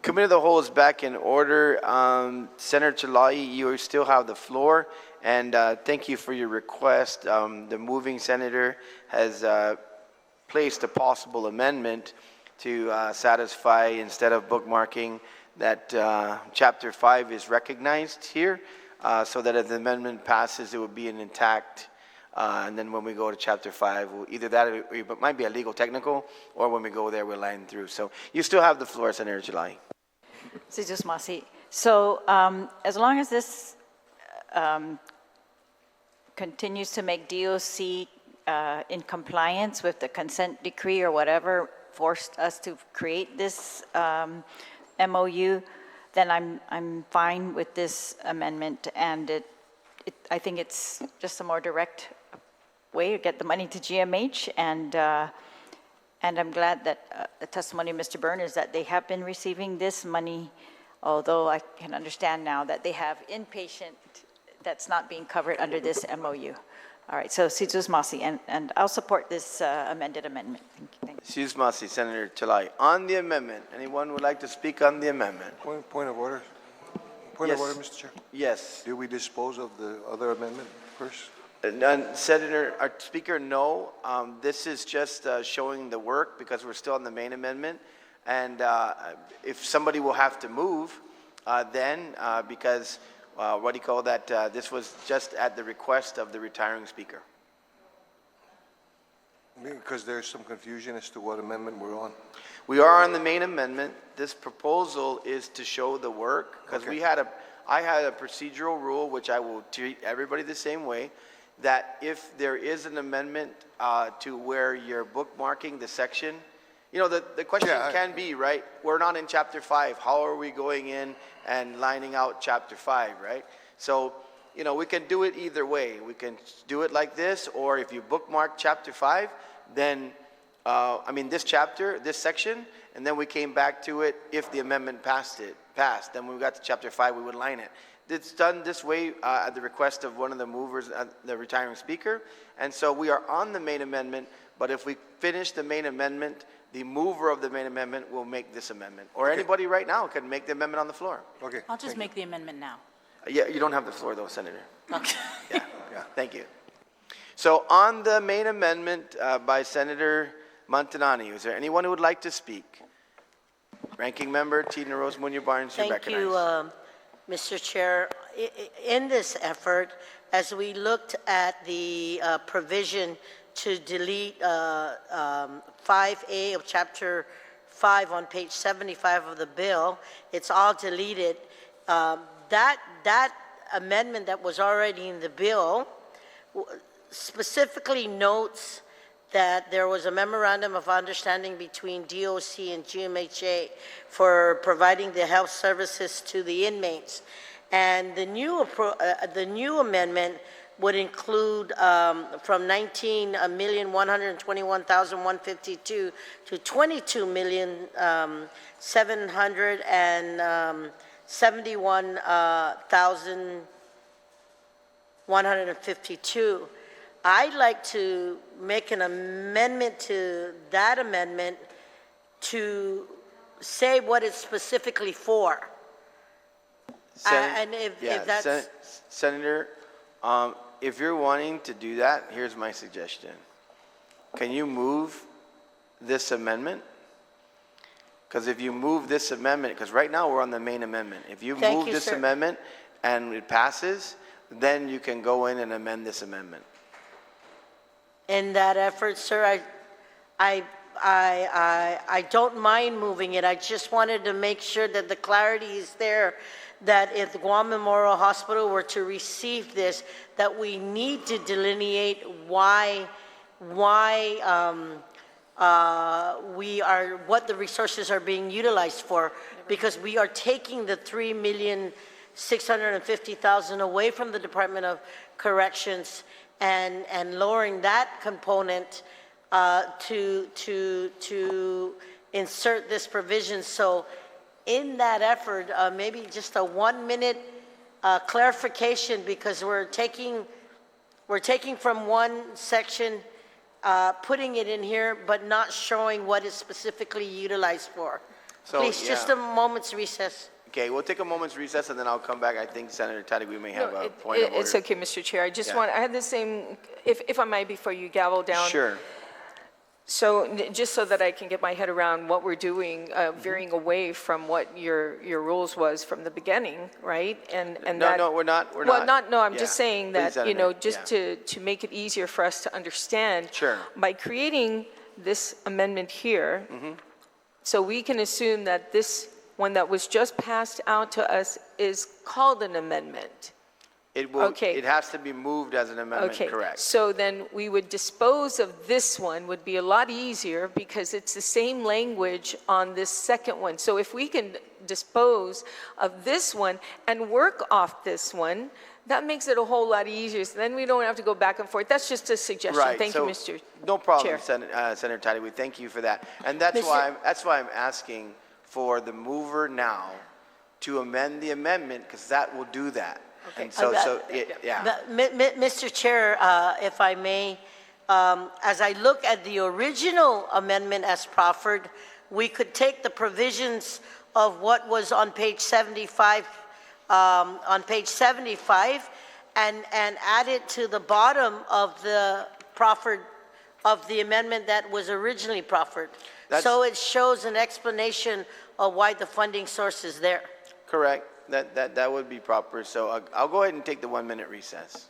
Committee of the Whole is back in order. Senator Chala'i, you still have the floor, and thank you for your request. The moving senator has placed a possible amendment to satisfy, instead of bookmarking, that Chapter 5 is recognized here, so that if the amendment passes, it would be an intact. And then when we go to Chapter 5, either that or it might be a legal technical, or when we go there, we'll line through. So you still have the floor, Senator Chala'i. So as long as this continues to make DOC in compliance with the consent decree or whatever forced us to create this MOU, then I'm fine with this amendment, and I think it's just a more direct way to get the money to GMH, and I'm glad that the testimony of Mr. Byrne is that they have been receiving this money, although I can understand now that they have inpatient that's not being covered under this MOU. All right, so Sizos Masi, and I'll support this amended amendment. Thank you. Sizos Masi, Senator Chala'i. On the amendment, anyone would like to speak on the amendment? Point of order. Point of order, Mr. Chair. Yes. Did we dispose of the other amendment first? Senator, our speaker, no. This is just showing the work because we're still on the main amendment. And if somebody will have to move, then because what do you call that? This was just at the request of the retiring speaker. Because there's some confusion as to what amendment we're on. We are on the main amendment. This proposal is to show the work because I had a procedural rule, which I will treat everybody the same way, that if there is an amendment to where you're bookmarking the section, you know, the question can be, right, we're not in Chapter 5. How are we going in and lining out Chapter 5, right? So, you know, we can do it either way. We can do it like this, or if you bookmark Chapter 5, then, this chapter, this section, and then we came back to it if the amendment passed. Then when we got to Chapter 5, we would line it. It's done this way at the request of one of the movers, the retiring speaker. And so we are on the main amendment, but if we finish the main amendment, the mover of the main amendment will make this amendment. Or anybody right now can make the amendment on the floor. Okay. I'll just make the amendment now. Yeah, you don't have the floor though, Senator. Okay. Yeah, thank you. So on the main amendment by Senator Montanani, is there anyone who would like to speak? Ranking Member Tina Rose Muñoz-Barnes, you're recognized. Thank you, Mr. Chair. In this effort, as we looked at the provision to delete 5A of Chapter 5 on page 75 of the bill, it's all deleted. That amendment that was already in the bill specifically notes that there was a memorandum of understanding between DOC and GMHA for providing the health services to the inmates. And the new amendment would include from 19,121,152 to 22,771,152. I'd like to make an amendment to that amendment to say what it's specifically for. And if that's... Senator, if you're wanting to do that, here's my suggestion. Can you move this amendment? Because if you move this amendment, because right now we're on the main amendment. If you move this amendment and it passes, then you can go in and amend this amendment. In that effort, sir, I don't mind moving it. I just wanted to make sure that the clarity is there, that if the Guam Memorial Hospital were to receive this, that we need to delineate why what the resources are being utilized for, because we are taking the $3,650,000 away from the Department of Corrections and lowering that component to insert this provision. So in that effort, maybe just a 1-minute clarification, because we're taking from one section, putting it in here, but not showing what it's specifically utilized for. So, Please, just yeah. a moment's recess. Okay, we'll take a moment's recess and then I'll come back. I think Senator Taddy, we may have No, a point of it's order. okay, Mr. Chair. I just Yeah. want, I had the same, if I might, before you gavel down. Sure. So, just so that I can get my head around what we're doing, veering away from what your rules was from the beginning, right? And No, that. no, we're not, Well, no, I'm Yeah. just saying Please, that, Senator. just Yeah. to make it easier for us to understand. Sure. By creating this amendment here, Mm-hmm. so we can assume that this one that was just passed out to us is called an amendment. It will, Okay. it has to be moved as an amendment, Okay, correct? so then we would dispose of this one, would be a lot easier because it's the same language on this second one. So if we can dispose of this one and work off this one, that makes it a whole lot easier. So then we don't have to go back and forth. That's just a suggestion. Right. Thank you, so Mr. No problem, Chair. Senator Taddy, we thank you for that. And that's Mr. why I'm asking for the mover now to amend the amendment, because that will do that. And so, yeah. Mr. Chair, if I may, as I look at the original amendment as proffered, we could take the provisions of what was on page 75, and add it to the bottom of the proffered, of the amendment that was originally proffered. So it shows an explanation of why the funding source is there. Correct. That would be proper. So I'll go ahead and take the 1-minute recess.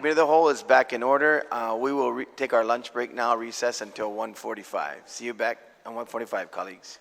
Committee of the Whole is back in order. We will take our lunch break now, recess until 1:45. See you back on 1:45, colleagues.